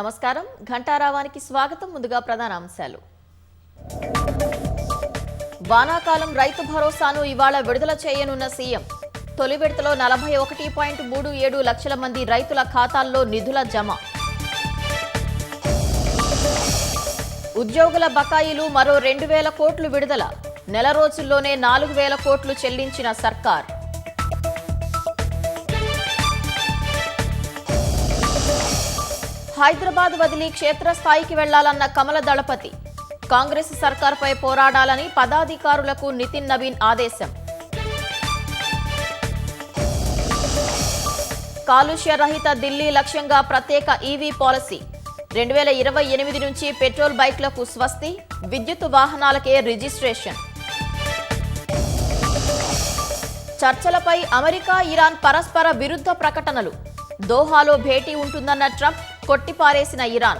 నమస్కారం ఘంటారావానికి స్వాగతం. ముందుగా ప్రధాన అంశాలు. వానాకాలం రైతు భరోసాను ఇవాళ విడుదల చేయనున్న సీఎం. తొలి విడతలో 41.37 లక్షల మంది రైతుల ఖాతాల్లో నిధుల జమ. ఉద్యోగుల బకాయిలు మరో 2,000 కోట్లు విడుదల. నెల రోజుల్లోనే 4,000 కోట్లు చెల్లించిన సర్కార్. హైదరాబాద్ వదిలి క్షేత్రస్థాయికి వెళ్లాలన్న కమల దళపతి. కాంగ్రెస్ సర్కార్పై పోరాడాలని పదాధికారులకు నితిన్ నవీన్ ఆదేశం. కాలుష్య రహిత ఢిల్లీ లక్ష్యంగా ప్రత్యేక ఈవీ పాలసీ. 2028 నుంచి పెట్రోల్ బైక్లకు స్వస్తి, విద్యుత్ వాహనాలకే రిజిస్ట్రేషన్. చర్చలపై అమెరికా, ఇరాన్ పరస్పర విరుద్ధ ప్రకటనలు. దోహాలో భేటీ ఉంటుందన్న ట్రంప్, కొట్టిపారేసిన ఇరాన్.